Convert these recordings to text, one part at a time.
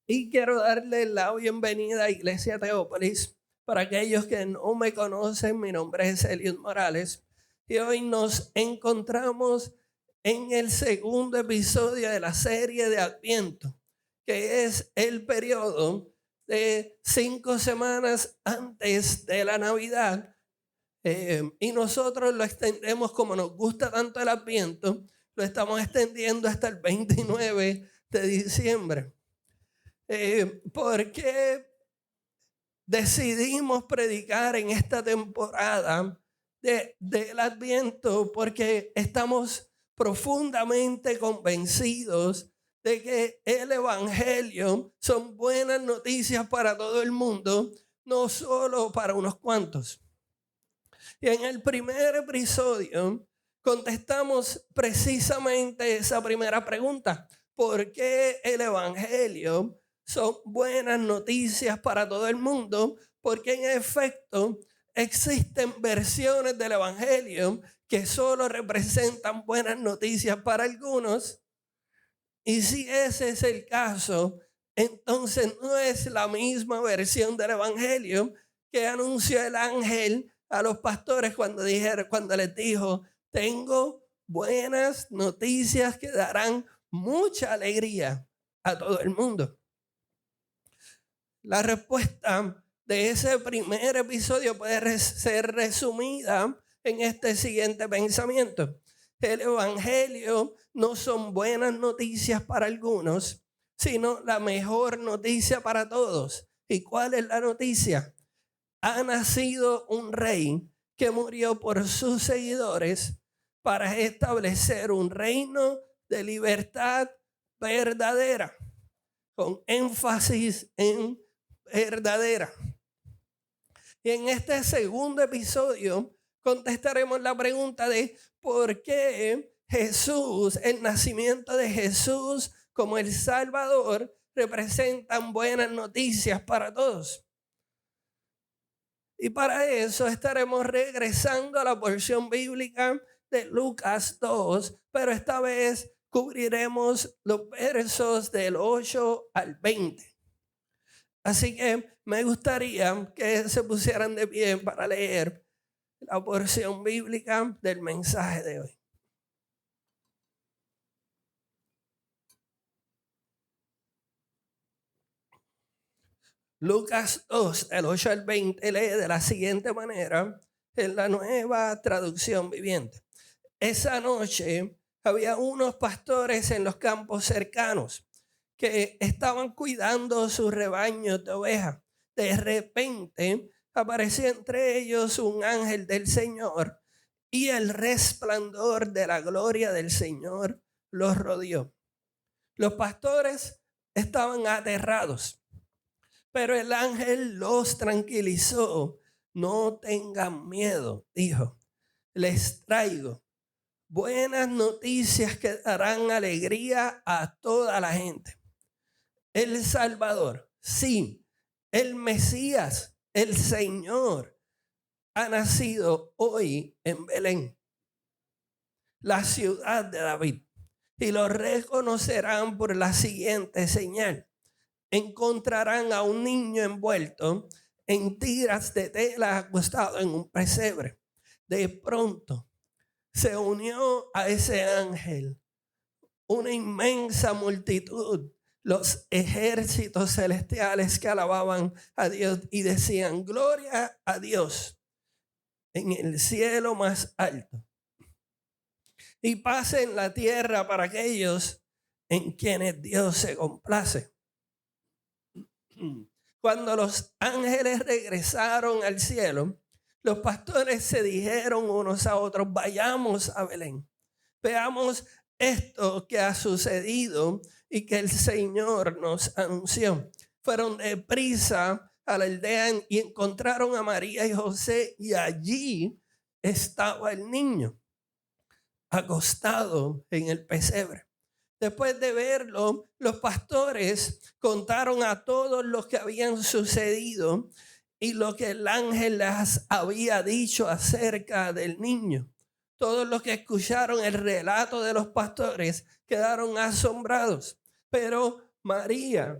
Y quiero darle la bienvenida a Iglesia Teópolis. Para aquellos que no me conocen, mi nombre es Eliud Morales y hoy nos encontramos en el segundo episodio de la serie de Adviento, que es el periodo de 5 semanas antes de la Navidad. Y nosotros lo extendemos, como nos gusta tanto el Adviento, lo estamos extendiendo hasta el 29 de diciembre. ¿Por qué decidimos predicar en esta temporada del Adviento? Porque estamos profundamente convencidos de que el Evangelio son buenas noticias para todo el mundo, no solo para unos cuantos. Y en el primer episodio contestamos precisamente esa primera pregunta: ¿por qué el Evangelio son buenas noticias para todo el mundo? Porque en efecto existen versiones del Evangelio que solo representan buenas noticias para algunos. Y si ese es el caso, entonces no es la misma versión del Evangelio que anunció el ángel a los pastores cuando les dijo: tengo buenas noticias que darán mucha alegría a todo el mundo. La respuesta de ese primer episodio puede ser resumida en este siguiente pensamiento: el Evangelio no son buenas noticias para algunos, sino la mejor noticia para todos. ¿Y cuál es la noticia? Ha nacido un rey que murió por sus seguidores para establecer un reino de libertad verdadera, con énfasis en verdadera. Y en este segundo episodio contestaremos la pregunta de por qué Jesús, el nacimiento de Jesús como el Salvador, representan buenas noticias para todos. Y para eso estaremos regresando a la porción bíblica de Lucas 2, pero esta vez cubriremos los versos del 8 al 20. Así que me gustaría que se pusieran de pie para leer la porción bíblica del mensaje de hoy. Lucas 2, del 8 al 20, lee de la siguiente manera en la Nueva Traducción Viviente. Esa noche había unos pastores en los campos cercanos que estaban cuidando sus rebaños de ovejas. De repente apareció entre ellos un ángel del Señor y el resplandor de la gloria del Señor los rodeó. Los pastores estaban aterrados, pero el ángel los tranquilizó. No tengan miedo, dijo. Les traigo buenas noticias que darán alegría a toda la gente. El Salvador, sí, el Mesías, el Señor, ha nacido hoy en Belén, la ciudad de David, y lo reconocerán por la siguiente señal: encontrarán a un niño envuelto en tiras de tela acostado en un pesebre. De pronto se unió a ese ángel una inmensa multitud, los ejércitos celestiales que alababan a Dios y decían: gloria a Dios en el cielo más alto, y paz en la tierra para aquellos en quienes Dios se complace. Cuando los ángeles regresaron al cielo, los pastores se dijeron unos a otros: vayamos a Belén, veamos esto que ha sucedido y que el Señor nos anunció. Fueron deprisa a la aldea y encontraron a María y José, y allí estaba el niño acostado en el pesebre. Después de verlo, los pastores contaron a todos los que habían sucedido y lo que el ángel les había dicho acerca del niño. Todos los que escucharon el relato de los pastores quedaron asombrados. Pero María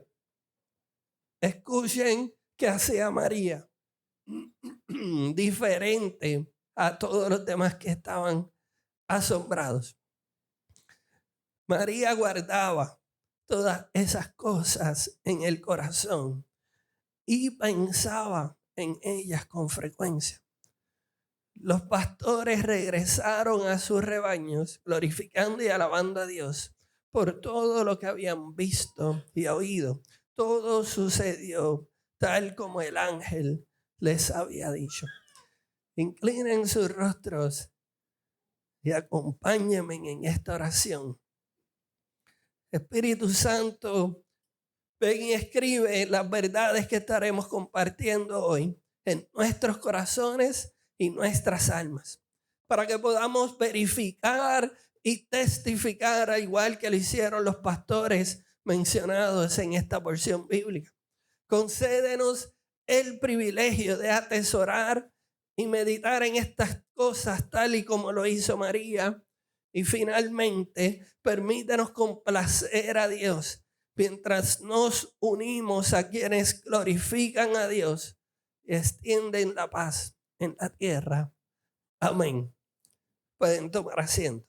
escuchen qué hacía María, diferente a todos los demás que estaban asombrados. María guardaba todas esas cosas en el corazón y pensaba en ellas con frecuencia. Los pastores regresaron a sus rebaños, glorificando y alabando a Dios por todo lo que habían visto y oído. Todo sucedió tal como el ángel les había dicho. Inclinen sus rostros y acompáñenme en esta oración. Espíritu Santo, ven y escribe las verdades que estaremos compartiendo hoy en nuestros corazones y nuestras almas, para que podamos verificar y testificar, al igual que lo hicieron los pastores mencionados en esta porción bíblica. Concédenos el privilegio de atesorar y meditar en estas cosas tal y como lo hizo María. Y finalmente, permítanos complacer a Dios mientras nos unimos a quienes glorifican a Dios y extienden la paz en la tierra. Amén. Pueden tomar asiento.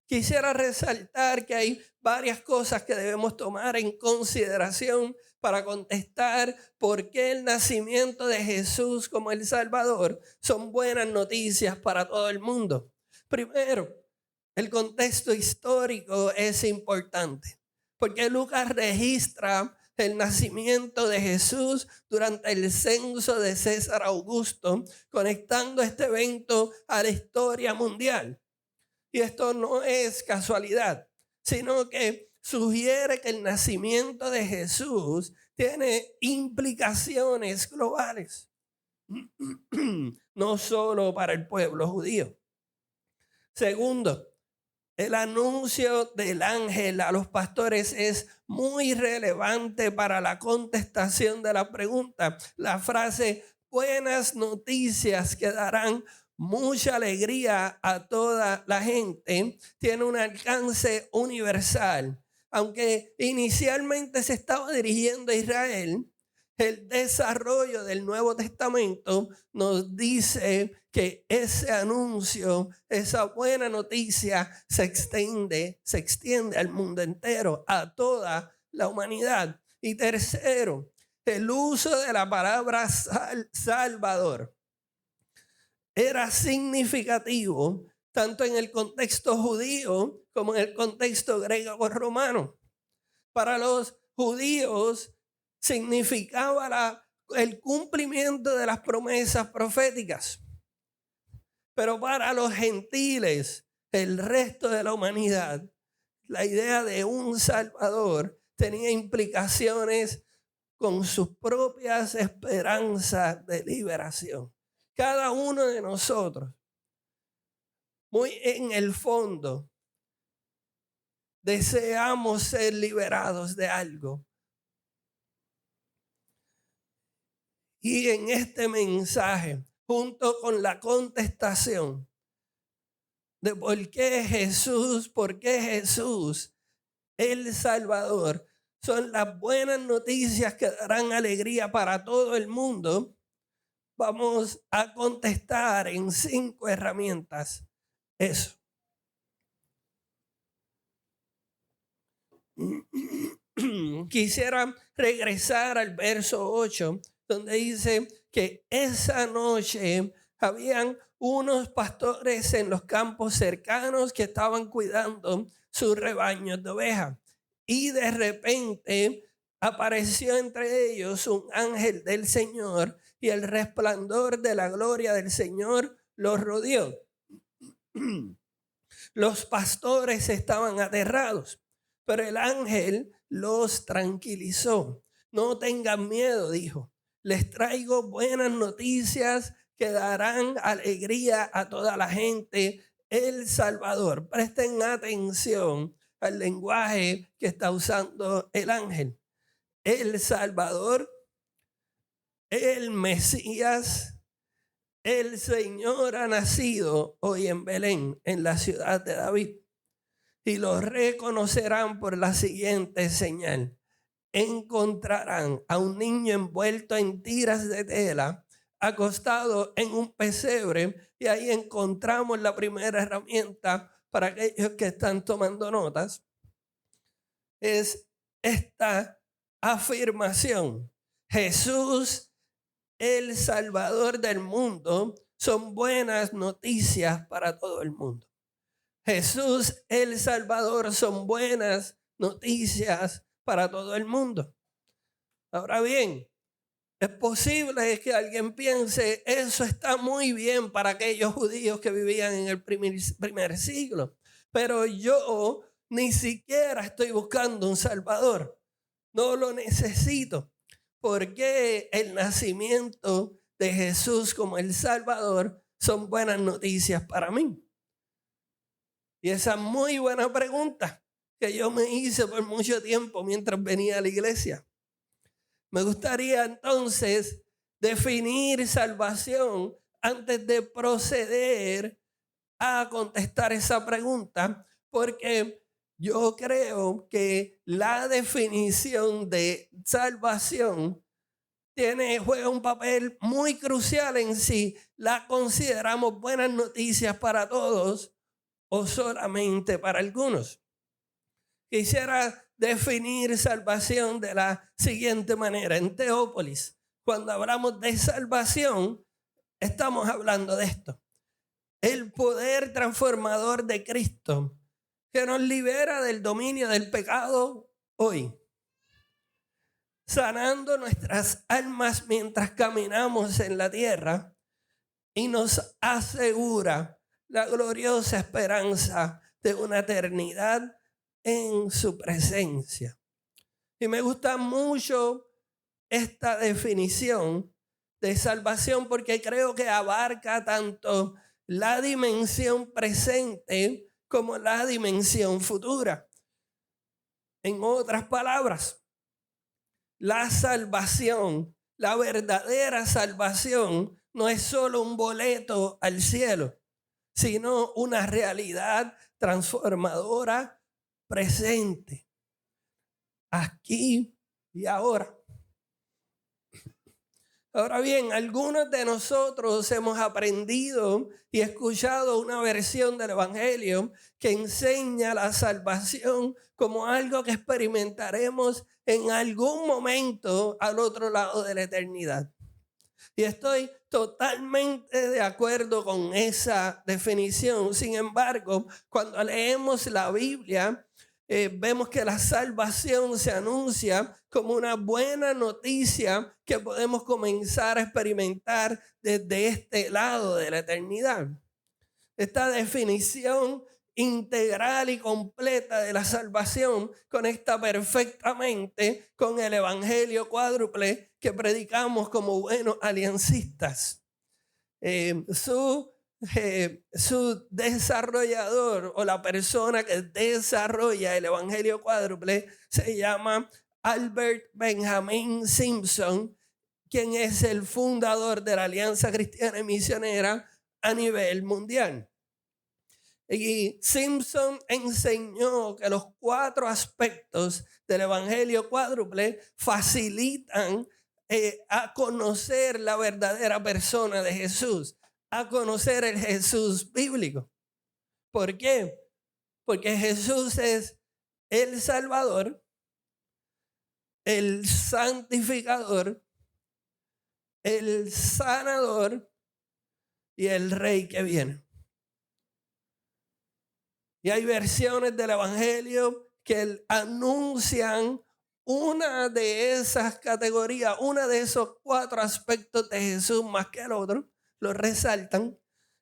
Quisiera resaltar que hay varias cosas que debemos tomar en consideración para contestar por qué el nacimiento de Jesús como el Salvador son buenas noticias para todo el mundo. Primero, el contexto histórico es importante, porque Lucas registra el nacimiento de Jesús durante el censo de César Augusto, conectando este evento a la historia mundial. Y esto no es casualidad, sino que sugiere que el nacimiento de Jesús tiene implicaciones globales, no solo para el pueblo judío. Segundo, el anuncio del ángel a los pastores es muy relevante para la contestación de la pregunta. La frase buenas noticias que darán mucha alegría a toda la gente tiene un alcance universal. Aunque inicialmente se estaba dirigiendo a Israel, el desarrollo del Nuevo Testamento nos dice que ese anuncio, esa buena noticia se extiende al mundo entero, a toda la humanidad. Y tercero, el uso de la palabra Salvador era significativo tanto en el contexto judío como en el contexto griego-romano. Para los judíos significaba el cumplimiento de las promesas proféticas. Pero para los gentiles, el resto de la humanidad, la idea de un Salvador tenía implicaciones con sus propias esperanzas de liberación. Cada uno de nosotros, muy en el fondo, deseamos ser liberados de algo. Y en este mensaje, junto con la contestación de por qué Jesús, el Salvador, son las buenas noticias que darán alegría para todo el mundo, vamos a contestar en 5 herramientas eso. Quisiera regresar al verso 8, donde dice que esa noche habían unos pastores en los campos cercanos que estaban cuidando sus rebaños de ovejas. Y de repente apareció entre ellos un ángel del Señor y el resplandor de la gloria del Señor los rodeó. Los pastores estaban aterrados, pero el ángel los tranquilizó. No tengan miedo, dijo. Les traigo buenas noticias que darán alegría a toda la gente. El Salvador. Presten atención al lenguaje que está usando el ángel. El Salvador, el Mesías, el Señor ha nacido hoy en Belén, en la ciudad de David. y lo reconocerán por la siguiente señal. Encontrarán a un niño envuelto en tiras de tela, acostado en un pesebre, y ahí encontramos la primera herramienta para aquellos que están tomando notas. Es esta afirmación: Jesús, el Salvador del mundo, son buenas noticias para todo el mundo. Jesús, el Salvador, son buenas noticias para todo el mundo. Ahora bien, es posible que alguien piense, eso está muy bien para aquellos judíos que vivían en el primer siglo, pero yo ni siquiera estoy buscando un Salvador. No lo necesito. Porque el nacimiento de Jesús como el Salvador son buenas noticias para mí. Y esa muy buena pregunta que yo me hice por mucho tiempo mientras venía a la iglesia. Me gustaría entonces definir salvación antes de proceder a contestar esa pregunta, porque yo creo que la definición de salvación juega un papel muy crucial en si la consideramos buenas noticias para todos o solamente para algunos. Quisiera definir salvación de la siguiente manera. En Teópolis, cuando hablamos de salvación, estamos hablando de esto: el poder transformador de Cristo que nos libera del dominio del pecado hoy, sanando nuestras almas mientras caminamos en la tierra, y nos asegura la gloriosa esperanza de una eternidad en su presencia. Y me gusta mucho esta definición de salvación porque creo que abarca tanto la dimensión presente como la dimensión futura. En otras palabras, la salvación, la verdadera salvación, no es solo un boleto al cielo, sino una realidad transformadora presente, aquí y ahora. Ahora bien, algunos de nosotros hemos aprendido y escuchado una versión del Evangelio que enseña la salvación como algo que experimentaremos en algún momento al otro lado de la eternidad. Y estoy totalmente de acuerdo con esa definición. Sin embargo, cuando leemos la Biblia, vemos que la salvación se anuncia como una buena noticia que podemos comenzar a experimentar desde este lado de la eternidad. Esta definición integral y completa de la salvación conecta perfectamente con el evangelio cuádruple que predicamos como buenos aliancistas. Su desarrollador o la persona que desarrolla el evangelio cuádruple se llama Albert Benjamin Simpson, quien es el fundador de la Alianza Cristiana y Misionera a nivel mundial. Y Simpson enseñó que los 4 aspectos del evangelio cuádruple facilitan a conocer la verdadera persona de Jesús, a conocer el Jesús bíblico. ¿Por qué? Porque Jesús es el Salvador, el santificador, el sanador y el Rey que viene. Y hay versiones del evangelio que anuncian una de esas categorías, una de esos 4 aspectos de Jesús más que el otro, lo resaltan.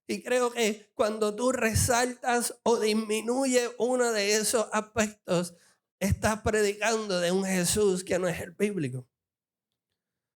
Y creo que cuando tú resaltas o disminuyes uno de esos aspectos, estás predicando de un Jesús que no es el bíblico.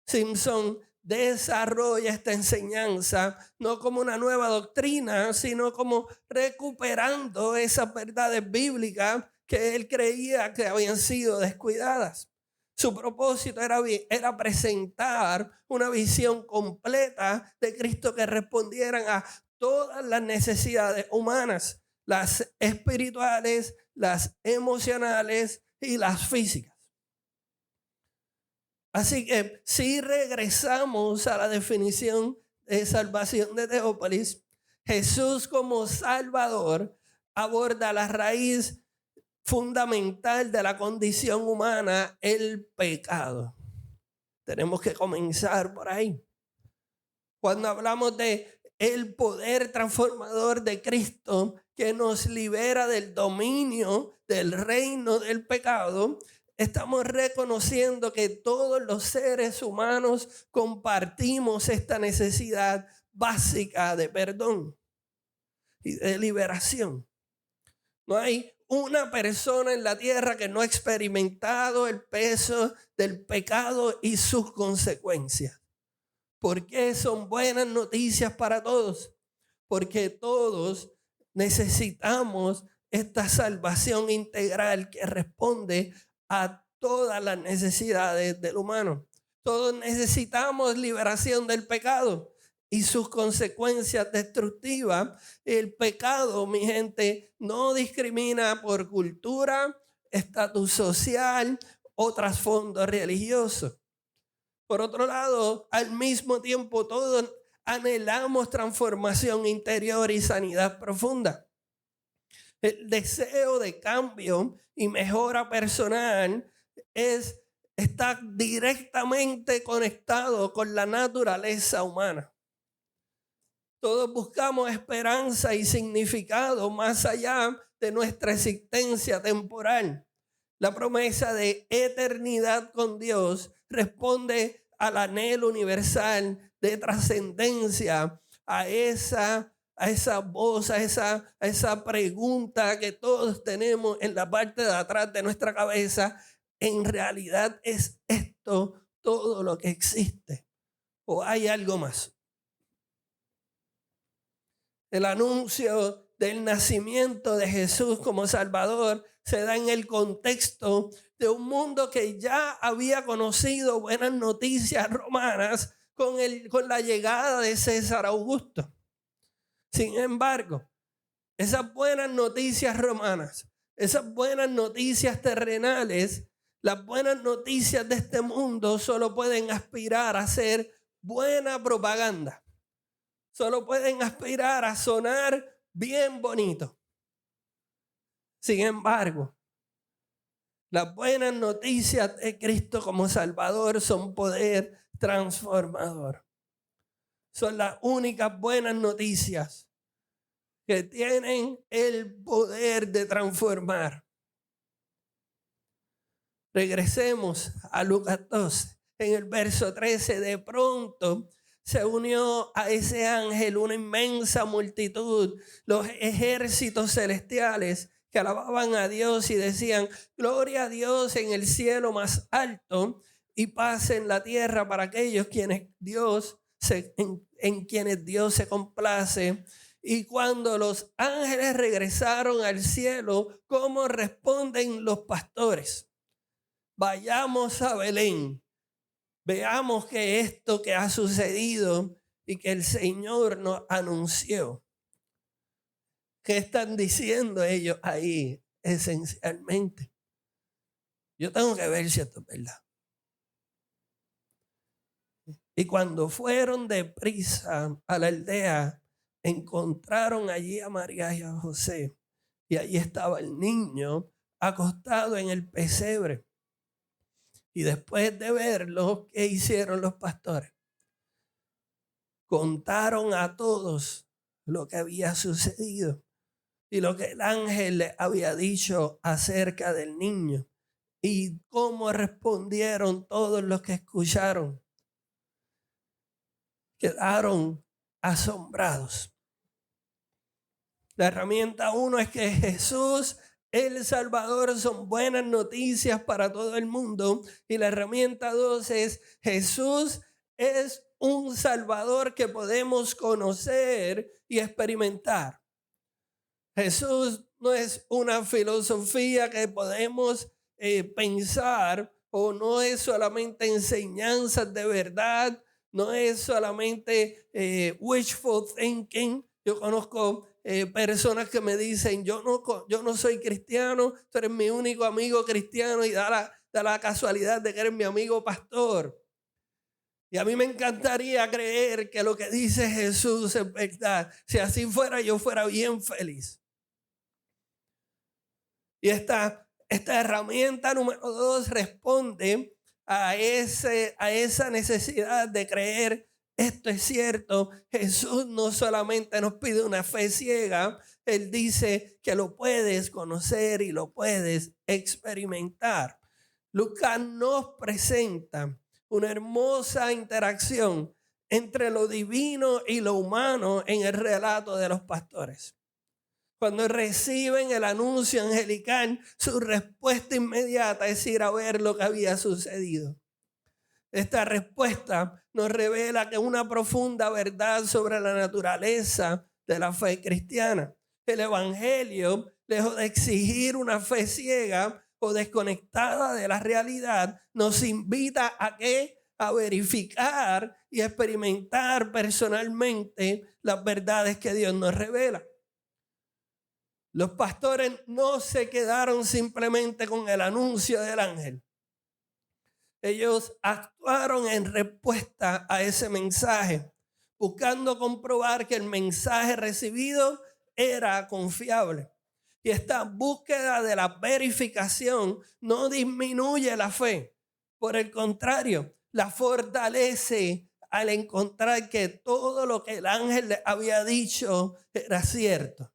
Simpson desarrolla esta enseñanza no como una nueva doctrina, sino como recuperando esas verdades bíblicas que él creía que habían sido descuidadas. Su propósito era presentar una visión completa de Cristo que respondieran a todas las necesidades humanas. las espirituales, las emocionales y las físicas. Así que si regresamos a la definición de salvación de Teópolis, Jesús como Salvador aborda la raíz fundamental de la condición humana, el pecado. Tenemos que comenzar por ahí. Cuando hablamos de el poder transformador de Cristo que nos libera del dominio del reino del pecado, estamos reconociendo que todos los seres humanos compartimos esta necesidad básica de perdón y de liberación. No hay una persona en la tierra que no ha experimentado el peso del pecado y sus consecuencias. ¿Por qué son buenas noticias para todos? Porque todos necesitamos esta salvación integral que responde a todas las necesidades del humano. Todos necesitamos liberación del pecado y sus consecuencias destructivas. El pecado, mi gente, no discrimina por cultura, estatus social o trasfondo religioso. Por otro lado, al mismo tiempo, todos anhelamos transformación interior y sanidad profunda. El deseo de cambio y mejora personal está directamente conectado con la naturaleza humana. Todos buscamos esperanza y significado más allá de nuestra existencia temporal. La promesa de eternidad con Dios responde al anhelo universal de trascendencia, a esa voz, a esa pregunta que todos tenemos en la parte de atrás de nuestra cabeza. ¿En realidad es esto todo lo que existe? ¿O hay algo más? El anuncio del nacimiento de Jesús como Salvador se da en el contexto de un mundo que ya había conocido buenas noticias romanas con la llegada de César Augusto. Sin embargo, esas buenas noticias romanas, esas buenas noticias terrenales, las buenas noticias de este mundo solo pueden aspirar a ser buena propaganda. Solo pueden aspirar a sonar bien bonito. Sin embargo, las buenas noticias de Cristo como Salvador son poder transformador. Son las únicas buenas noticias que tienen el poder de transformar. Regresemos a Lucas 12. En el verso 13, de pronto se unió a ese ángel una inmensa multitud, los ejércitos celestiales que alababan a Dios y decían: gloria a Dios en el cielo más alto y paz en la tierra para aquellos en quienes Dios se complace. Y cuando los ángeles regresaron al cielo, ¿cómo responden los pastores? Vayamos a Belén. Veamos que esto que ha sucedido y que el Señor nos anunció. ¿Qué están diciendo ellos ahí esencialmente? Yo tengo que ver si esto es verdad. Y cuando fueron deprisa a la aldea, encontraron allí a María y a José. Y allí estaba el niño acostado en el pesebre. Y después de verlo, ¿qué hicieron los pastores? Contaron a todos lo que había sucedido y lo que el ángel le había dicho acerca del niño y cómo respondieron todos los que escucharon. Quedaron asombrados. La herramienta 1 es que Jesús, el Salvador, son buenas noticias para todo el mundo. Y la herramienta 2 es: Jesús es un Salvador que podemos conocer y experimentar. Jesús no es una filosofía que podemos pensar, o no es solamente enseñanzas de verdad, no es solamente wishful thinking. Yo conozco personas que me dicen, yo no soy cristiano, tú eres mi único amigo cristiano y da la casualidad de que eres mi amigo pastor. Y a mí me encantaría creer que lo que dice Jesús es verdad. Si así fuera, yo fuera bien feliz. Y esta herramienta número 2 responde a esa necesidad de creer. Esto es cierto. Jesús no solamente nos pide una fe ciega, Él dice que lo puedes conocer y lo puedes experimentar. Lucas nos presenta una hermosa interacción entre lo divino y lo humano en el relato de los pastores. Cuando reciben el anuncio angelical, su respuesta inmediata es ir a ver lo que había sucedido. Esta respuesta nos revela que una profunda verdad sobre la naturaleza de la fe cristiana. El evangelio, lejos de exigir una fe ciega o desconectada de la realidad, nos invita a verificar y experimentar personalmente las verdades que Dios nos revela. Los pastores no se quedaron simplemente con el anuncio del ángel. Ellos actuaron en respuesta a ese mensaje, buscando comprobar que el mensaje recibido era confiable. Y esta búsqueda de la verificación no disminuye la fe. Por el contrario, la fortalece al encontrar que todo lo que el ángel le había dicho era cierto.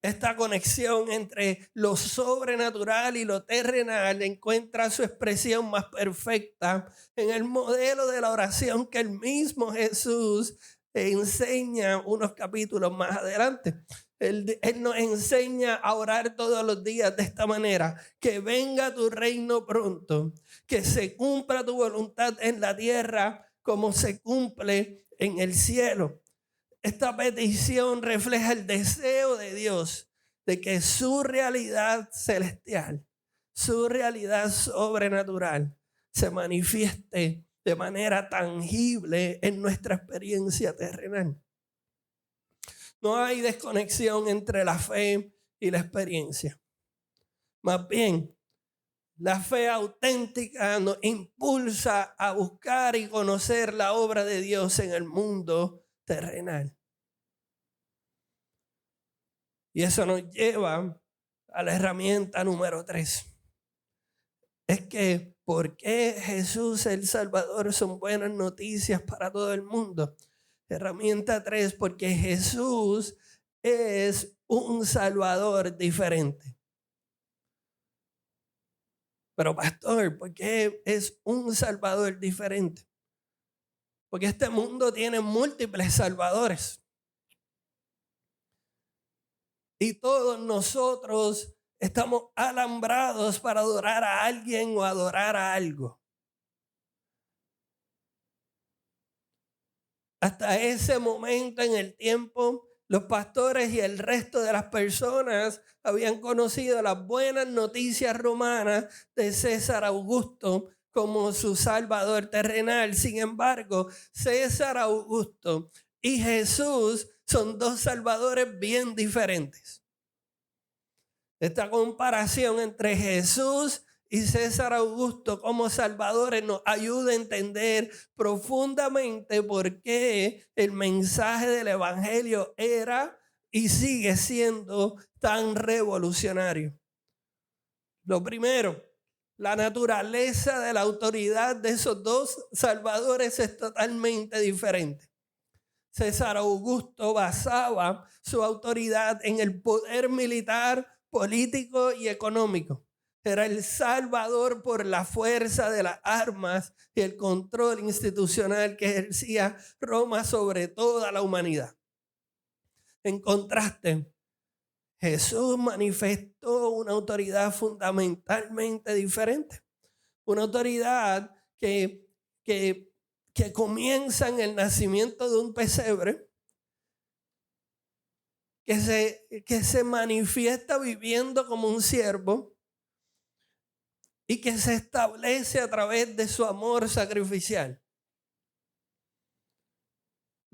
Esta conexión entre lo sobrenatural y lo terrenal encuentra su expresión más perfecta en el modelo de la oración que el mismo Jesús enseña unos capítulos más adelante. Él nos enseña a orar todos los días de esta manera: que venga tu reino pronto, que se cumpla tu voluntad en la tierra como se cumple en el cielo. Esta petición refleja el deseo de Dios de que su realidad celestial, su realidad sobrenatural, se manifieste de manera tangible en nuestra experiencia terrenal. No hay desconexión entre la fe y la experiencia. Más bien, la fe auténtica nos impulsa a buscar y conocer la obra de Dios en el mundo terrenal. Y eso nos lleva a la herramienta número 3. Es que ¿por qué Jesús el Salvador son buenas noticias para todo el mundo? Herramienta 3, porque Jesús es un Salvador diferente. Pero pastor, ¿por qué es un Salvador diferente? Porque este mundo tiene múltiples salvadores. Y todos nosotros estamos alambrados para adorar a alguien o adorar a algo. Hasta ese momento en el tiempo, los pastores y el resto de las personas habían conocido las buenas noticias romanas de César Augusto como su salvador terrenal. Sin embargo, César Augusto y Jesús son dos salvadores bien diferentes. Esta comparación entre Jesús y César Augusto como salvadores nos ayuda a entender profundamente por qué el mensaje del evangelio era y sigue siendo tan revolucionario. Lo primero, la naturaleza de la autoridad de esos dos salvadores es totalmente diferente. César Augusto basaba su autoridad en el poder militar, político y económico. Era el salvador por la fuerza de las armas y el control institucional que ejercía Roma sobre toda la humanidad. En contraste, Jesús manifestó una autoridad fundamentalmente diferente. Una autoridad que comienza en el nacimiento de un pesebre, que se manifiesta viviendo como un siervo y que se establece a través de su amor sacrificial.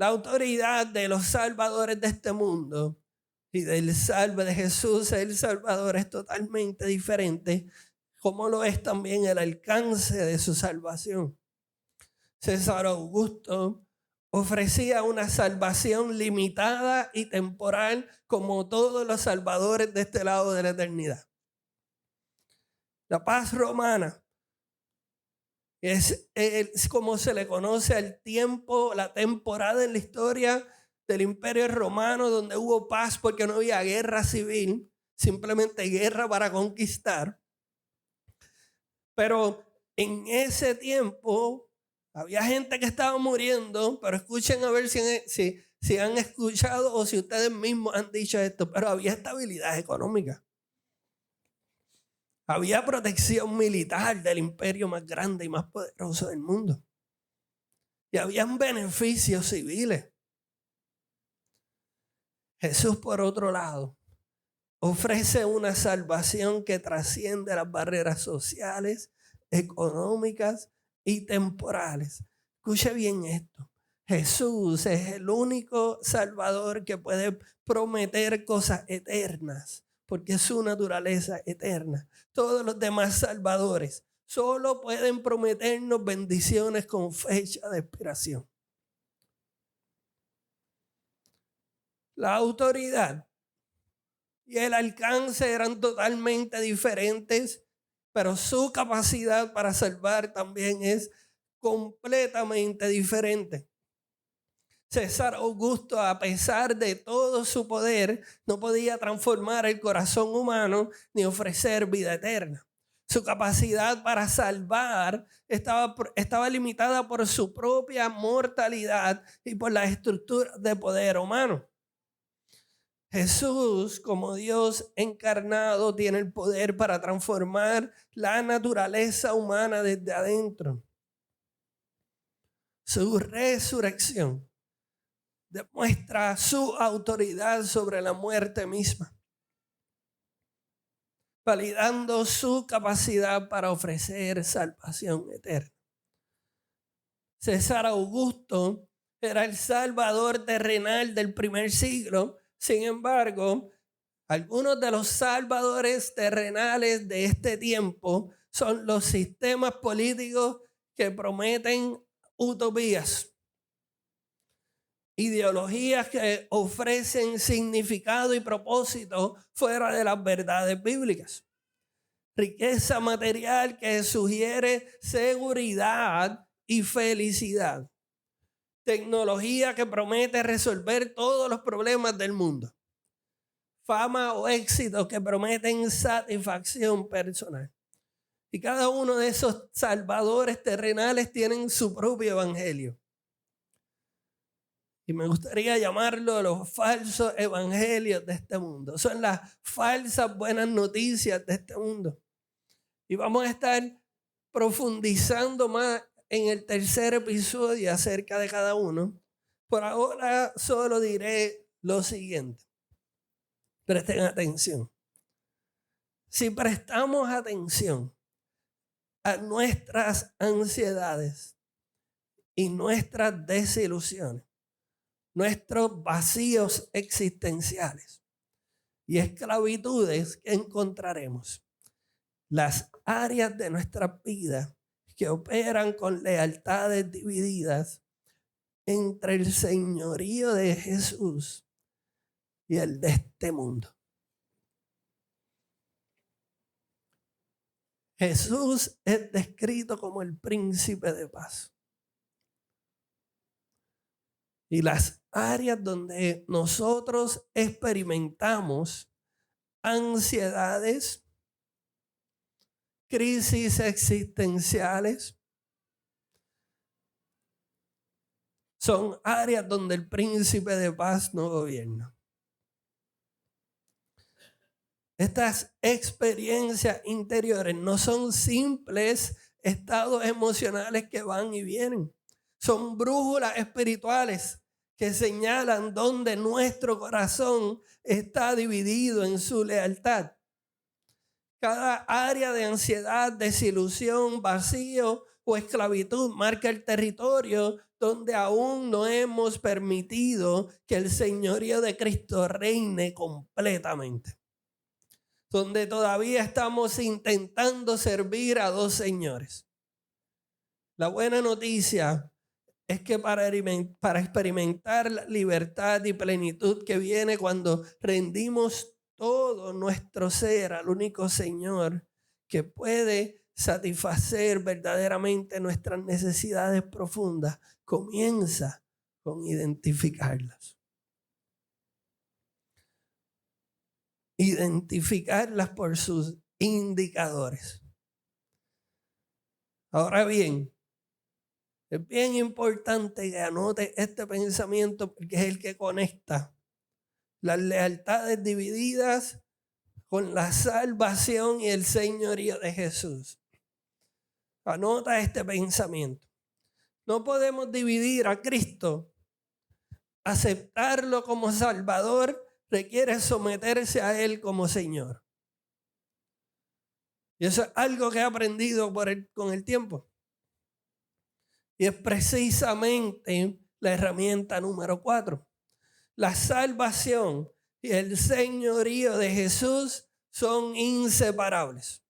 La autoridad de los salvadores de este mundo y del salve de Jesús, el Salvador, es totalmente diferente, como lo es también el alcance de su salvación. César Augusto ofrecía una salvación limitada y temporal, como todos los salvadores de este lado de la eternidad. La paz romana es como se le conoce al tiempo, la temporada en la historia del Imperio Romano, donde hubo paz porque no había guerra civil, simplemente guerra para conquistar. Pero en ese tiempo había gente que estaba muriendo, pero escuchen a ver si han escuchado o si ustedes mismos han dicho esto, pero había estabilidad económica. Había protección militar del imperio más grande y más poderoso del mundo. Y habían beneficios civiles. Jesús, por otro lado, ofrece una salvación que trasciende las barreras sociales, económicas y temporales. Escuche bien esto. Jesús es el único Salvador que puede prometer cosas eternas, porque es su naturaleza eterna. Todos los demás salvadores solo pueden prometernos bendiciones con fecha de expiración. La autoridad y el alcance eran totalmente diferentes, pero su capacidad para salvar también es completamente diferente. César Augusto, a pesar de todo su poder, no podía transformar el corazón humano ni ofrecer vida eterna. Su capacidad para salvar estaba limitada por su propia mortalidad y por las estructuras de poder humano. Jesús, como Dios encarnado, tiene el poder para transformar la naturaleza humana desde adentro. Su resurrección demuestra su autoridad sobre la muerte misma, validando su capacidad para ofrecer salvación eterna. César Augusto era el salvador terrenal del primer siglo. Sin embargo, algunos de los salvadores terrenales de este tiempo son los sistemas políticos que prometen utopías, ideologías que ofrecen significado y propósito fuera de las verdades bíblicas, riqueza material que sugiere seguridad y felicidad, tecnología que promete resolver todos los problemas del mundo, fama o éxito que prometen satisfacción personal. Y cada uno de esos salvadores terrenales tienen su propio evangelio. Y me gustaría llamarlo los falsos evangelios de este mundo. Son las falsas buenas noticias de este mundo. Y vamos a estar profundizando más en el tercer episodio acerca de cada uno. Por ahora solo diré lo siguiente. Presten atención. Si prestamos atención a nuestras ansiedades y nuestras desilusiones, nuestros vacíos existenciales y esclavitudes que encontraremos, las áreas de nuestra vida que operan con lealtades divididas entre el señorío de Jesús y el de este mundo. Jesús es descrito como el príncipe de paz. Y las áreas donde nosotros experimentamos ansiedades, crisis existenciales, son áreas donde el príncipe de paz no gobierna. Estas experiencias interiores no son simples estados emocionales que van y vienen. Son brújulas espirituales que señalan dónde nuestro corazón está dividido en su lealtad. Cada área de ansiedad, desilusión, vacío o esclavitud marca el territorio donde aún no hemos permitido que el señorío de Cristo reine completamente. Donde todavía estamos intentando servir a dos señores. La buena noticia es que para experimentar la libertad y plenitud que viene cuando rendimos todo nuestro ser al único Señor que puede satisfacer verdaderamente nuestras necesidades profundas, comienza con identificarlas. Identificarlas por sus indicadores. Ahora bien, es bien importante que anote este pensamiento porque es el que conecta las lealtades divididas con la salvación y el señorío de Jesús. Anota este pensamiento. No podemos dividir a Cristo. Aceptarlo como Salvador requiere someterse a Él como Señor. Y eso es algo que he aprendido con el tiempo. Y es precisamente la herramienta número 4. La salvación y el señorío de Jesús son inseparables.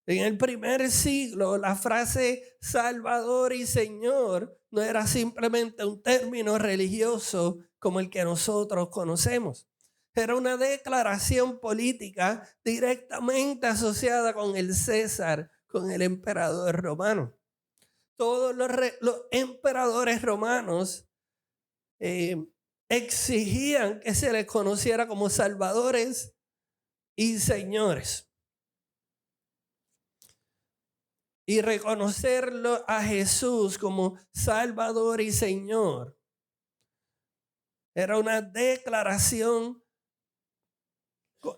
En el primer siglo, la frase Salvador y Señor no era simplemente un término religioso como el que nosotros conocemos. Era una declaración política directamente asociada con el César, con el emperador romano. Todos los emperadores romanos exigían que se les conociera como salvadores y señores. Y reconocerlo a Jesús como Salvador y Señor era una declaración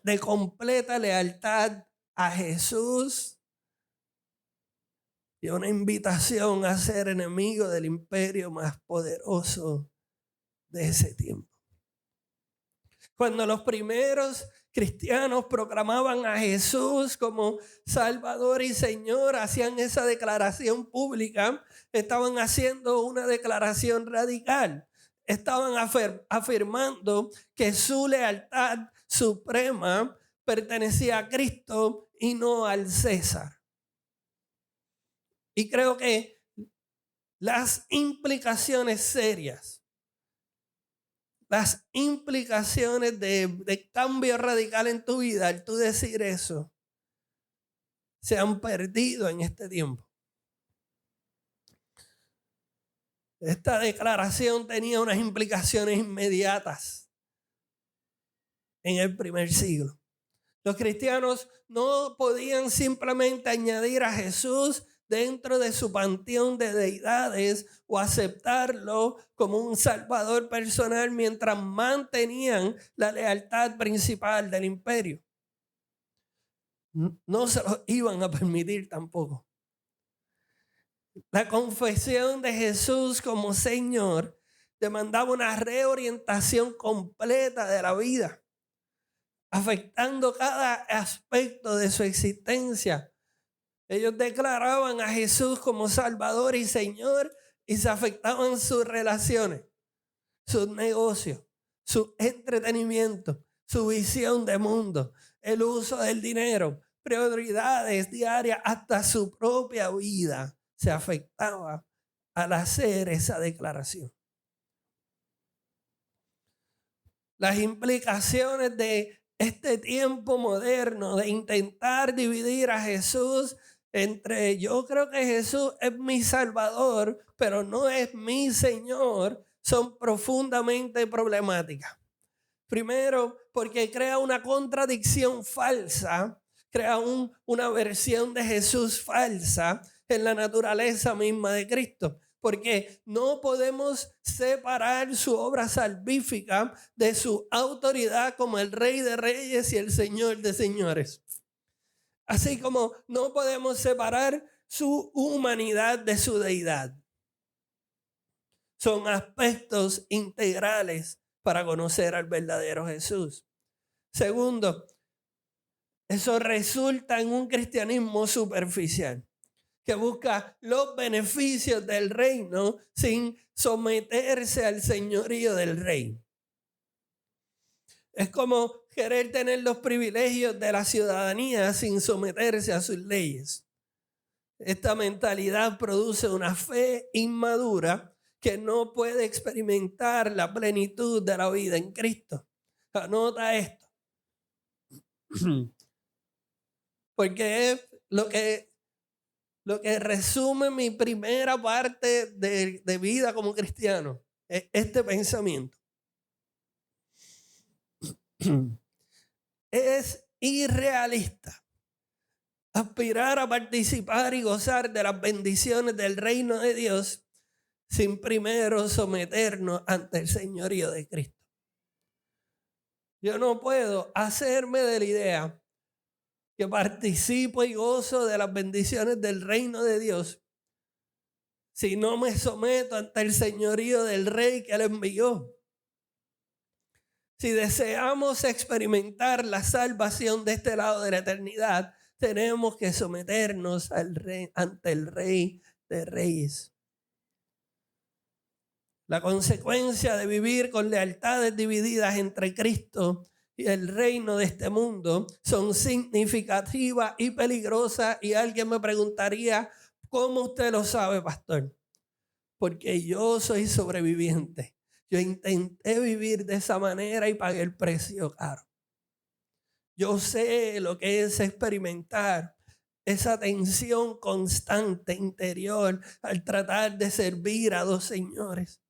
de completa lealtad a Jesús y una invitación a ser enemigo del imperio más poderoso de ese tiempo. Cuando los primeros cristianos proclamaban a Jesús como Salvador y Señor, hacían esa declaración pública, estaban haciendo una declaración radical. Estaban afirmando que su lealtad suprema pertenecía a Cristo y no al César. Y creo que las implicaciones serias, las implicaciones de cambio radical en tu vida, al tú decir eso, se han perdido en este tiempo. Esta declaración tenía unas implicaciones inmediatas en el primer siglo. Los cristianos no podían simplemente añadir a Jesús dentro de su panteón de deidades o aceptarlo como un salvador personal mientras mantenían la lealtad principal del imperio. No se lo iban a permitir tampoco. La confesión de Jesús como Señor demandaba una reorientación completa de la vida, afectando cada aspecto de su existencia. Ellos declaraban a Jesús como Salvador y Señor y se afectaban sus relaciones, sus negocios, su entretenimiento, su visión de mundo, el uso del dinero, prioridades diarias, hasta su propia vida se afectaba al hacer esa declaración. Las implicaciones de este tiempo moderno de intentar dividir a Jesús entre yo creo que Jesús es mi Salvador, pero no es mi Señor, son profundamente problemáticas. Primero, porque crea una contradicción falsa, crea una versión de Jesús falsa en la naturaleza misma de Cristo. Porque no podemos separar su obra salvífica de su autoridad como el Rey de Reyes y el Señor de Señores. Así como no podemos separar su humanidad de su deidad. Son aspectos integrales para conocer al verdadero Jesús. Segundo, eso resulta en un cristianismo superficial. que busca los beneficios del reino sin someterse al señorío del rey. Es como querer tener los privilegios de la ciudadanía sin someterse a sus leyes. Esta mentalidad produce una fe inmadura que no puede experimentar la plenitud de la vida en Cristo. Anota esto. Porque es lo que resume mi primera parte de vida como cristiano. Es este pensamiento. Es irrealista aspirar a participar y gozar de las bendiciones del reino de Dios sin primero someternos ante el señorío de Cristo. Yo no puedo hacerme de la idea que participo y gozo de las bendiciones del reino de Dios si no me someto ante el señorío del rey que lo envió. Si deseamos experimentar la salvación de este lado de la eternidad, tenemos que someternos ante el Rey de Reyes. La consecuencia de vivir con lealtades divididas entre Cristo y el reino de este mundo son significativas y peligrosas. Y alguien me preguntaría, ¿cómo usted lo sabe, pastor? Porque yo soy sobreviviente. Yo intenté vivir de esa manera y pagué el precio caro. Yo sé lo que es experimentar esa tensión constante interior al tratar de servir a dos señores.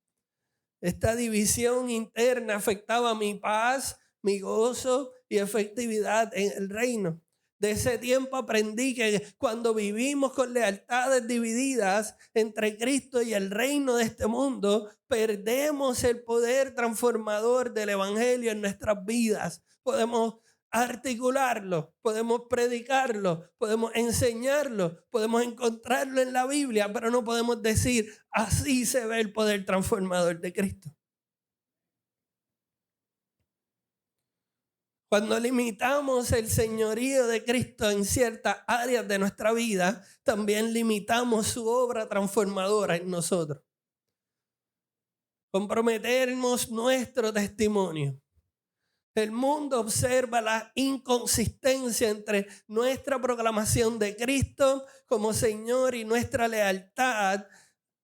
Esta división interna afectaba mi paz, mi gozo y efectividad en el reino. De ese tiempo aprendí que cuando vivimos con lealtades divididas entre Cristo y el reino de este mundo, perdemos el poder transformador del evangelio en nuestras vidas. Podemos articularlo, podemos predicarlo, podemos enseñarlo, podemos encontrarlo en la Biblia, pero no podemos decir, así se ve el poder transformador de Cristo. Cuando limitamos el señorío de Cristo en ciertas áreas de nuestra vida, también limitamos su obra transformadora en nosotros. Comprometemos nuestro testimonio. El mundo observa la inconsistencia entre nuestra proclamación de Cristo como Señor y nuestra lealtad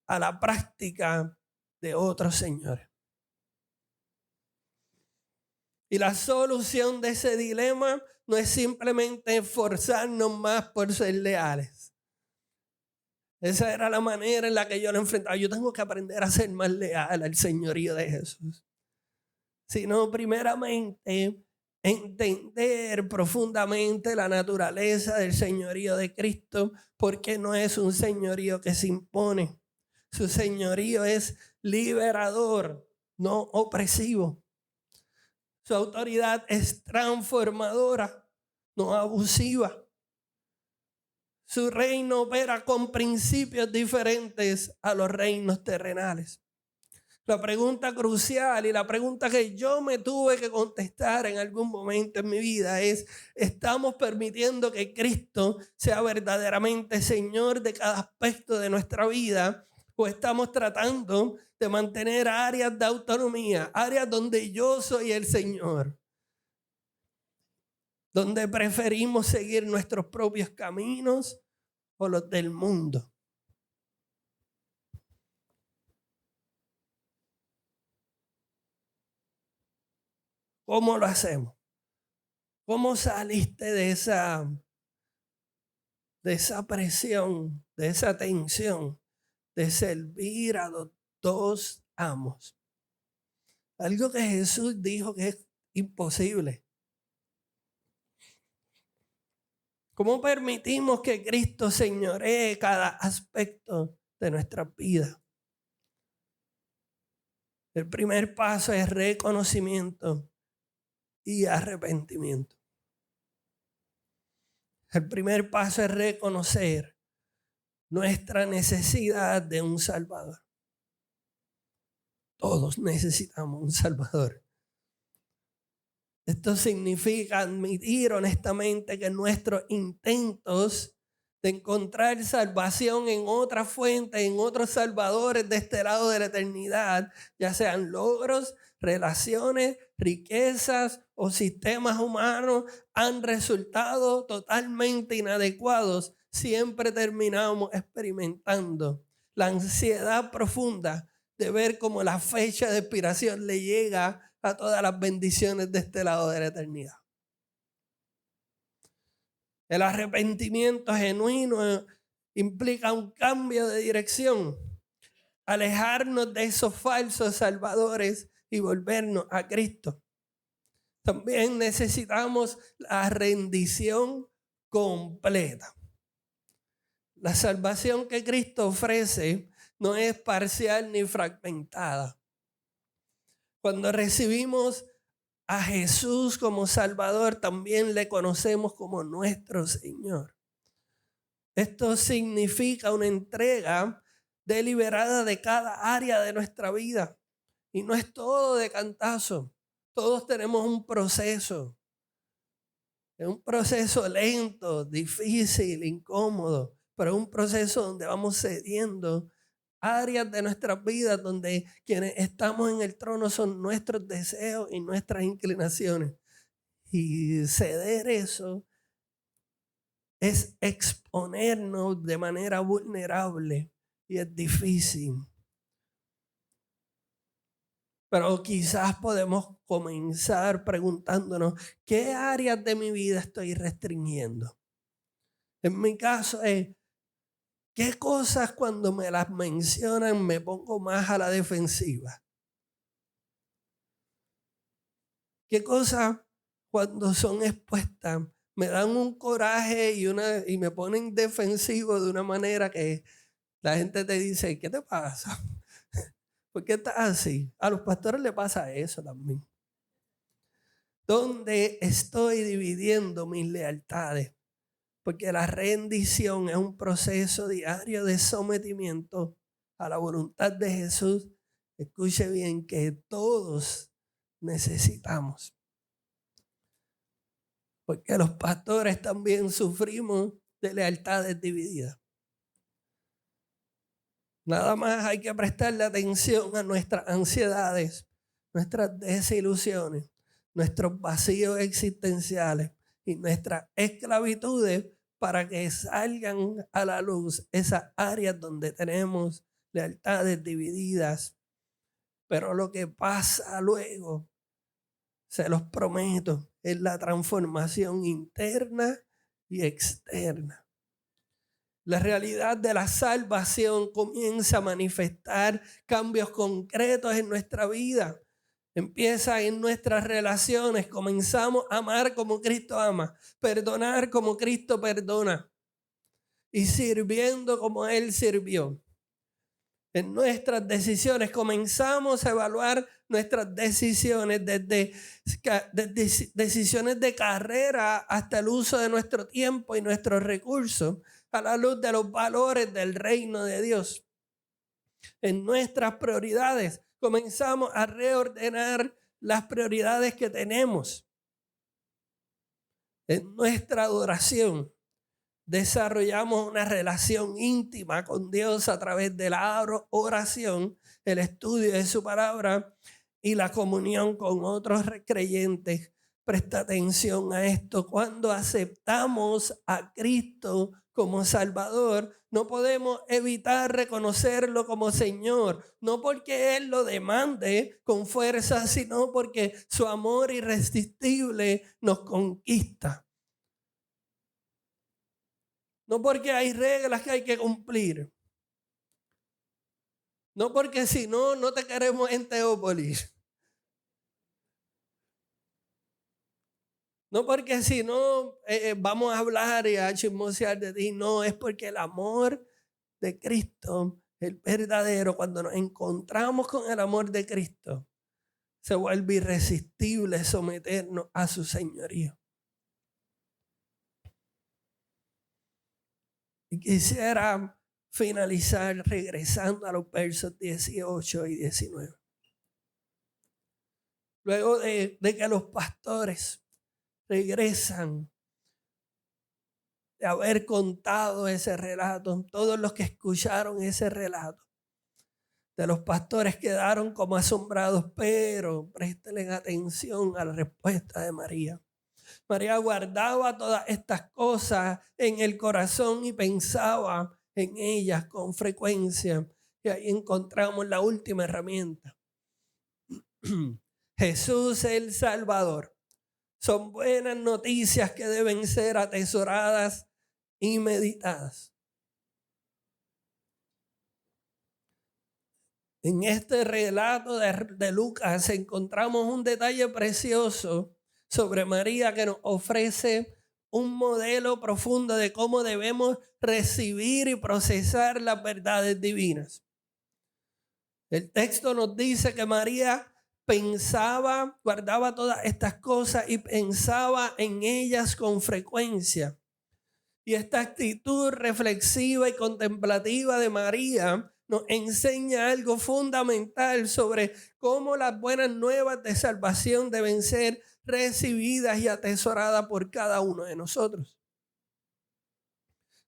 a la práctica de otros señores. Y la solución de ese dilema no es simplemente esforzarnos más por ser leales. Esa era la manera en la que yo lo enfrentaba. Yo tengo que aprender a ser más leal al señorío de Jesús. Sino primeramente entender profundamente la naturaleza del señorío de Cristo, porque no es un señorío que se impone. Su señorío es liberador, no opresivo. Su autoridad es transformadora, no abusiva. Su reino opera con principios diferentes a los reinos terrenales. La pregunta crucial y la pregunta que yo me tuve que contestar en algún momento en mi vida es: ¿estamos permitiendo que Cristo sea verdaderamente Señor de cada aspecto de nuestra vida? ¿O estamos tratando de mantener áreas de autonomía, áreas donde yo soy el Señor, donde preferimos seguir nuestros propios caminos o los del mundo? ¿Cómo lo hacemos? ¿Cómo saliste de esa presión, de esa tensión de servir a los dos amos? Algo que Jesús dijo que es imposible. ¿Cómo permitimos que Cristo señoree cada aspecto de nuestra vida? El primer paso es reconocimiento y arrepentimiento. El primer paso es reconocer nuestra necesidad de un Salvador. Todos necesitamos un Salvador. Esto significa admitir honestamente que nuestros intentos de encontrar salvación en otra fuente, en otros salvadores de este lado de la eternidad, ya sean logros, relaciones, riquezas o sistemas humanos, han resultado totalmente inadecuados. Siempre terminamos experimentando la ansiedad profunda de ver cómo la fecha de expiración le llega a todas las bendiciones de este lado de la eternidad. El arrepentimiento genuino implica un cambio de dirección, alejarnos de esos falsos salvadores y volvernos a Cristo. También necesitamos la rendición completa. La salvación que Cristo ofrece no es parcial ni fragmentada. Cuando recibimos a Jesús como Salvador, también le conocemos como nuestro Señor. Esto significa una entrega deliberada de cada área de nuestra vida. Y no es todo de cantazo. Todos tenemos un proceso. Es un proceso lento, difícil, incómodo, pero es un proceso donde vamos cediendo áreas de nuestras vidas donde quienes estamos en el trono son nuestros deseos y nuestras inclinaciones. Y ceder eso es exponernos de manera vulnerable y es difícil. Pero quizás podemos comenzar preguntándonos, ¿qué áreas de mi vida estoy restringiendo? En mi caso es, ¿qué cosas cuando me las mencionan me pongo más a la defensiva? ¿Qué cosas cuando son expuestas me dan un coraje y me ponen defensivo de una manera que la gente te dice, ¿qué te pasa? ¿Por qué estás así? A los pastores les pasa eso también. ¿Dónde estoy dividiendo mis lealtades? Porque la rendición es un proceso diario de sometimiento a la voluntad de Jesús. Escuche bien, que todos necesitamos. Porque los pastores también sufrimos de lealtades divididas. Nada más hay que prestarle atención a nuestras ansiedades, nuestras desilusiones, nuestros vacíos existenciales y nuestras esclavitudes para que salgan a la luz esas áreas donde tenemos lealtades divididas. Pero lo que pasa luego, se los prometo, es la transformación interna y externa. La realidad de la salvación comienza a manifestar cambios concretos en nuestra vida. Empieza en nuestras relaciones. Comenzamos a amar como Cristo ama, perdonar como Cristo perdona y sirviendo como Él sirvió. En nuestras decisiones comenzamos a evaluar nuestras decisiones desde decisiones de carrera hasta el uso de nuestro tiempo y nuestros recursos a la luz de los valores del reino de Dios. En nuestras prioridades comenzamos a reordenar las prioridades que tenemos. En nuestra adoración desarrollamos una relación íntima con Dios a través de la oración, el estudio de su palabra y la comunión con otros creyentes. Presta atención a esto. Cuando aceptamos a Cristo como Salvador, no podemos evitar reconocerlo como Señor, no porque Él lo demande con fuerza, sino porque su amor irresistible nos conquista. No porque hay reglas que hay que cumplir. No porque si no, no te queremos en Teópolis. No porque si no, vamos a hablar y a chismosear de ti. No, es porque el amor de Cristo, el verdadero, cuando nos encontramos con el amor de Cristo, se vuelve irresistible someternos a su señorío. Y quisiera finalizar regresando a los versos 18 y 19. Luego de que los pastores regresan de haber contado ese relato, todos los que escucharon ese relato, de los pastores quedaron como asombrados, pero presten atención a la respuesta de María. María guardaba todas estas cosas en el corazón y pensaba en ellas con frecuencia. Y ahí encontramos la última herramienta. Jesús el Salvador. Son buenas noticias que deben ser atesoradas y meditadas. En este relato de Lucas encontramos un detalle precioso sobre María que nos ofrece un modelo profundo de cómo debemos recibir y procesar las verdades divinas. El texto nos dice que María pensaba, guardaba todas estas cosas y pensaba en ellas con frecuencia. Y esta actitud reflexiva y contemplativa de María nos enseña algo fundamental sobre cómo las buenas nuevas de salvación deben ser recibidas y atesoradas por cada uno de nosotros.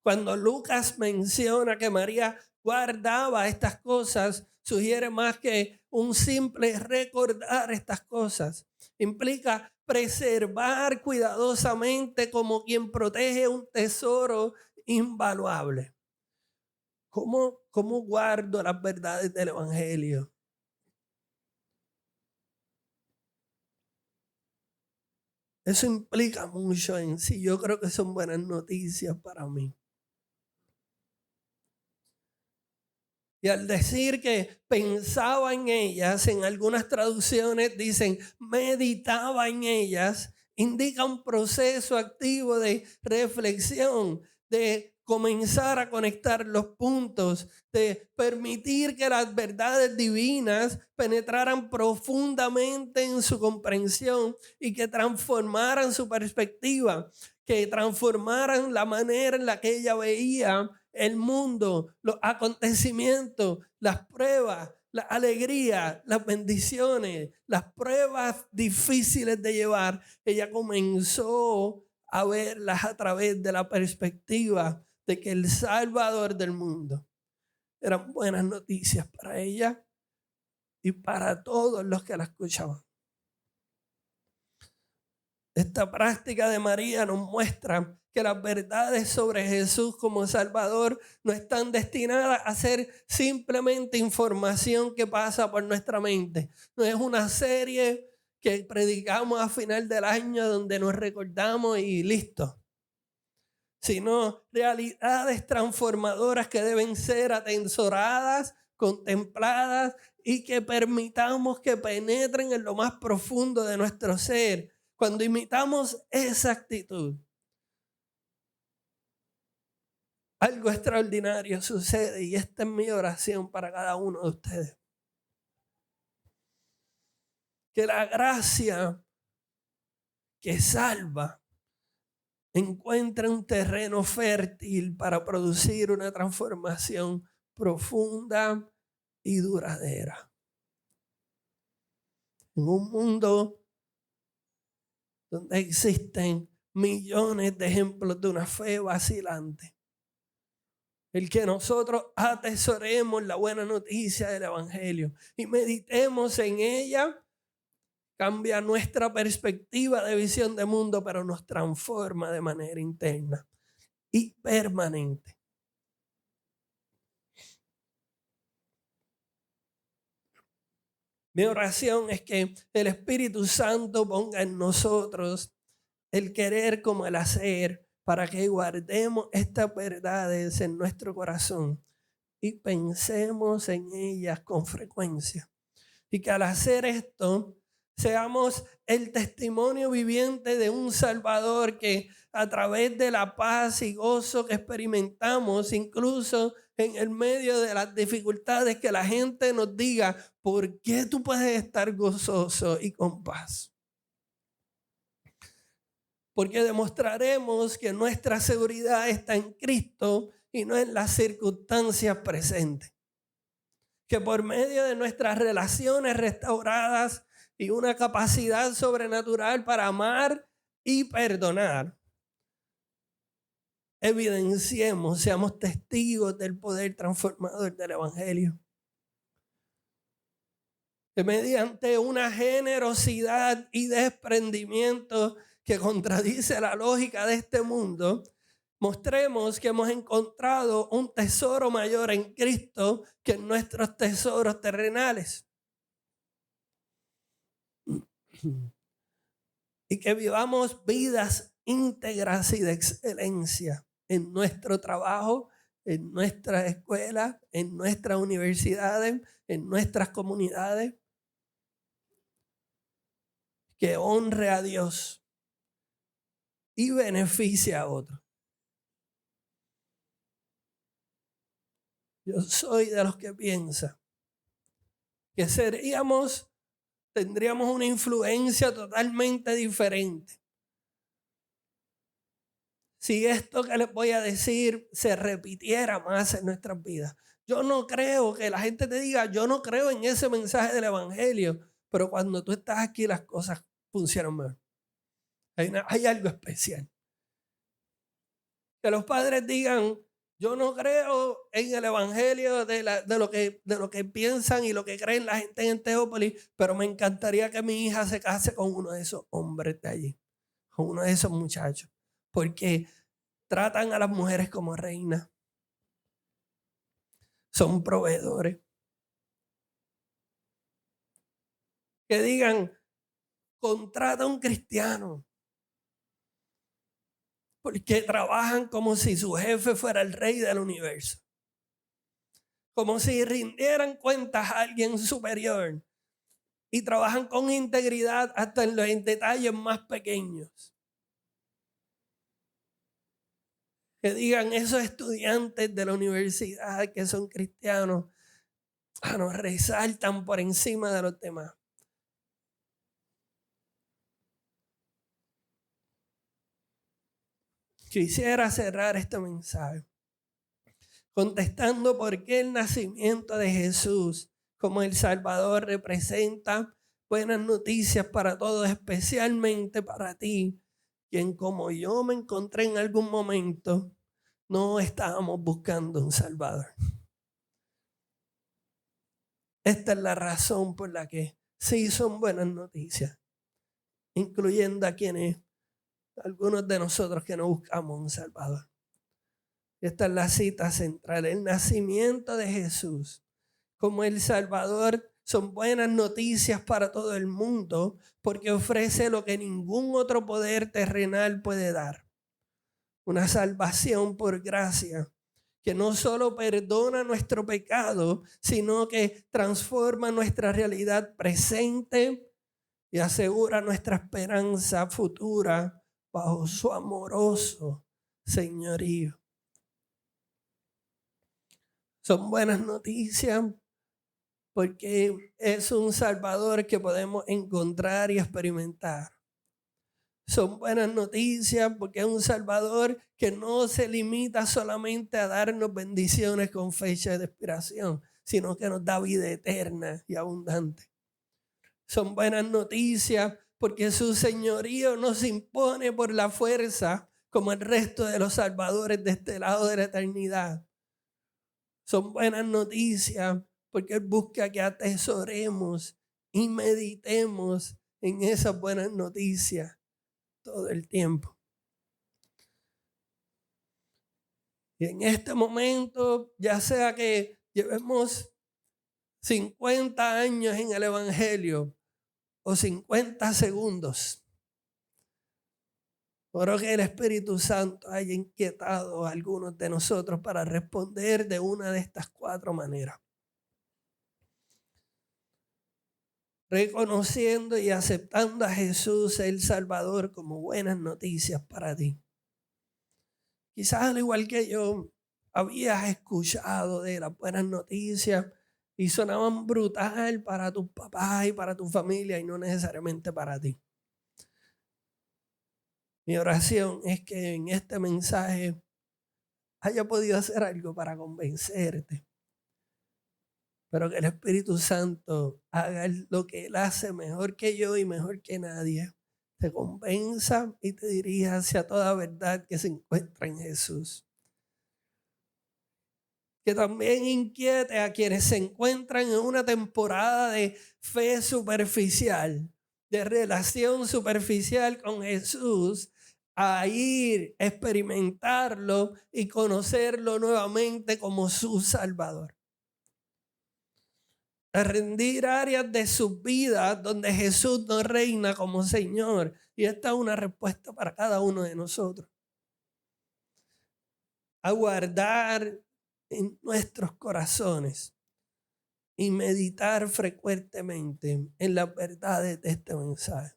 Cuando Lucas menciona que María guardaba estas cosas, sugiere más que un simple recordar estas cosas. Implica preservar cuidadosamente como quien protege un tesoro invaluable. ¿Cómo guardo las verdades del Evangelio? Eso implica mucho en sí. Yo creo que son buenas noticias para mí. Y al decir que pensaba en ellas, en algunas traducciones dicen meditaba en ellas, indica un proceso activo de reflexión, de comenzar a conectar los puntos, de permitir que las verdades divinas penetraran profundamente en su comprensión y que transformaran su perspectiva, que transformaran la manera en la que ella veía el mundo, los acontecimientos, las pruebas, la alegría, las bendiciones, las pruebas difíciles de llevar. Ella comenzó a verlas a través de la perspectiva de que el Salvador del mundo eran buenas noticias para ella y para todos los que la escuchaban. Esta práctica de María nos muestra que las verdades sobre Jesús como Salvador no están destinadas a ser simplemente información que pasa por nuestra mente. No es una serie que predicamos a final del año donde nos recordamos y listo. Sino realidades transformadoras que deben ser atesoradas, contempladas y que permitamos que penetren en lo más profundo de nuestro ser. Cuando imitamos esa actitud, algo extraordinario sucede y esta es mi oración para cada uno de ustedes. Que la gracia que salva encuentre un terreno fértil para producir una transformación profunda y duradera. En un mundo donde existen millones de ejemplos de una fe vacilante, el que nosotros atesoremos la buena noticia del Evangelio y meditemos en ella, cambia nuestra perspectiva de visión de mundo, pero nos transforma de manera interna y permanente. Mi oración es que el Espíritu Santo ponga en nosotros el querer como el hacer para que guardemos estas verdades en nuestro corazón y pensemos en ellas con frecuencia. Y que al hacer esto seamos el testimonio viviente de un Salvador que a través de la paz y gozo que experimentamos, incluso en el medio de las dificultades, que la gente nos diga, ¿por qué tú puedes estar gozoso y con paz? Porque demostraremos que nuestra seguridad está en Cristo y no en las circunstancias presentes. Que por medio de nuestras relaciones restauradas y una capacidad sobrenatural para amar y perdonar, evidenciemos, seamos testigos del poder transformador del Evangelio. Que mediante una generosidad y desprendimiento que contradice la lógica de este mundo, mostremos que hemos encontrado un tesoro mayor en Cristo que en nuestros tesoros terrenales. Y que vivamos vidas íntegras y de excelencia en nuestro trabajo, en nuestras escuelas, en nuestras universidades, en nuestras comunidades. Que honre a Dios y beneficie a otros. Yo soy de los que piensa que tendríamos una influencia totalmente diferente si esto que les voy a decir se repitiera más en nuestras vidas. Yo no creo que la gente te diga, yo no creo en ese mensaje del Evangelio, pero cuando tú estás aquí las cosas funcionan mejor. Hay algo especial. Que los padres digan, yo no creo en el Evangelio de lo que piensan y lo que creen la gente en Teópolis, pero me encantaría que mi hija se case con uno de esos hombres de allí, con uno de esos muchachos, porque tratan a las mujeres como reinas, son proveedores. Que digan, contrata a un cristiano, porque trabajan como si su jefe fuera el rey del universo. Como si rindieran cuentas a alguien superior. Y trabajan con integridad hasta en los detalles más pequeños. Que digan esos estudiantes de la universidad que son cristianos, nos resaltan por encima de los demás. Quisiera cerrar este mensaje contestando por qué el nacimiento de Jesús como el Salvador representa buenas noticias para todos, especialmente para ti, quien como yo me encontré en algún momento, no estábamos buscando un Salvador. Esta es la razón por la que sí son buenas noticias, incluyendo a algunos de nosotros que no buscamos un Salvador. Esta es la cita central, el nacimiento de Jesús como el Salvador son buenas noticias para todo el mundo porque ofrece lo que ningún otro poder terrenal puede dar. Una salvación por gracia que no solo perdona nuestro pecado, sino que transforma nuestra realidad presente y asegura nuestra esperanza futura bajo su amoroso señorío. Son buenas noticias porque es un Salvador que podemos encontrar y experimentar. Son buenas noticias porque es un Salvador que no se limita solamente a darnos bendiciones con fecha de expiración, sino que nos da vida eterna y abundante. Son buenas noticias porque su señorío no se impone por la fuerza como el resto de los salvadores de este lado de la eternidad. Son buenas noticias porque Él busca que atesoremos y meditemos en esas buenas noticias todo el tiempo. Y en este momento, ya sea que llevemos 50 años en el Evangelio o 50 segundos, oro que el Espíritu Santo haya inquietado a algunos de nosotros para responder de una de estas 4 maneras. Reconociendo y aceptando a Jesús el Salvador como buenas noticias para ti. Quizás al igual que yo, habías escuchado de las buenas noticias y sonaban brutal para tus papás y para tu familia y no necesariamente para ti. Mi oración es que en este mensaje haya podido hacer algo para convencerte. Pero que el Espíritu Santo haga lo que Él hace mejor que yo y mejor que nadie, te convenza y te dirija hacia toda verdad que se encuentra en Jesús. Que también inquiete a quienes se encuentran en una temporada de fe superficial, de relación superficial con Jesús, a ir, experimentarlo y conocerlo nuevamente como su Salvador. A rendir áreas de sus vidas donde Jesús no reina como Señor. Y esta es una respuesta para cada uno de nosotros. A guardar en nuestros corazones y meditar frecuentemente en las verdades de este mensaje.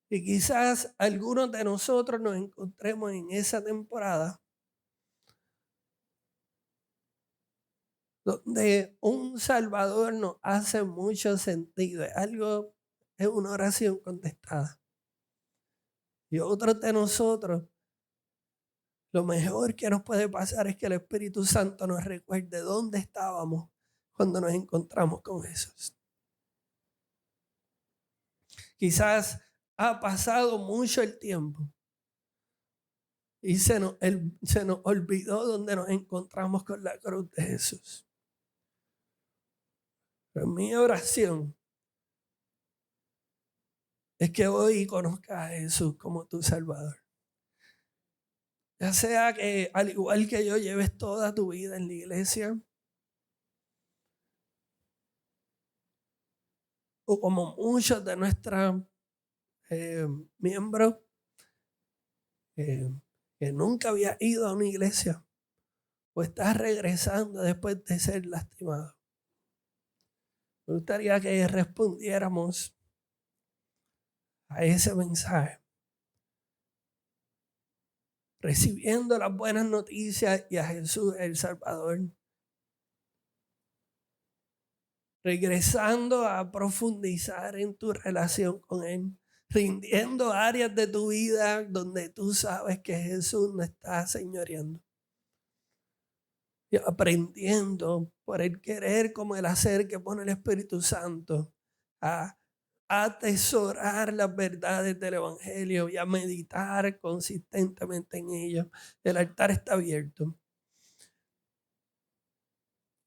Y quizás algunos de nosotros nos encontremos en esa temporada donde un Salvador nos hace mucho sentido. Es una oración contestada. Y otros de nosotros, lo mejor que nos puede pasar es que el Espíritu Santo nos recuerde dónde estábamos cuando nos encontramos con Jesús. Quizás ha pasado mucho el tiempo y se nos olvidó dónde nos encontramos con la cruz de Jesús. Pero mi oración es que hoy conozcas a Jesús como tu Salvador. Ya sea que al igual que yo lleves toda tu vida en la iglesia, o como muchos de nuestros miembros que nunca había ido a una iglesia, o estás regresando después de ser lastimado. Me gustaría que respondiéramos a ese mensaje, recibiendo las buenas noticias y a Jesús el Salvador, regresando a profundizar en tu relación con Él, rindiendo áreas de tu vida donde tú sabes que Jesús no está señoreando, y aprendiendo por el querer como el hacer que pone el Espíritu Santo a atesorar las verdades del Evangelio y a meditar consistentemente en ellas. El altar está abierto.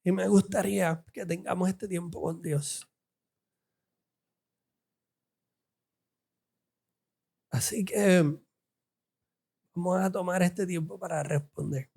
Y me gustaría que tengamos este tiempo con Dios. Así que vamos a tomar este tiempo para responder.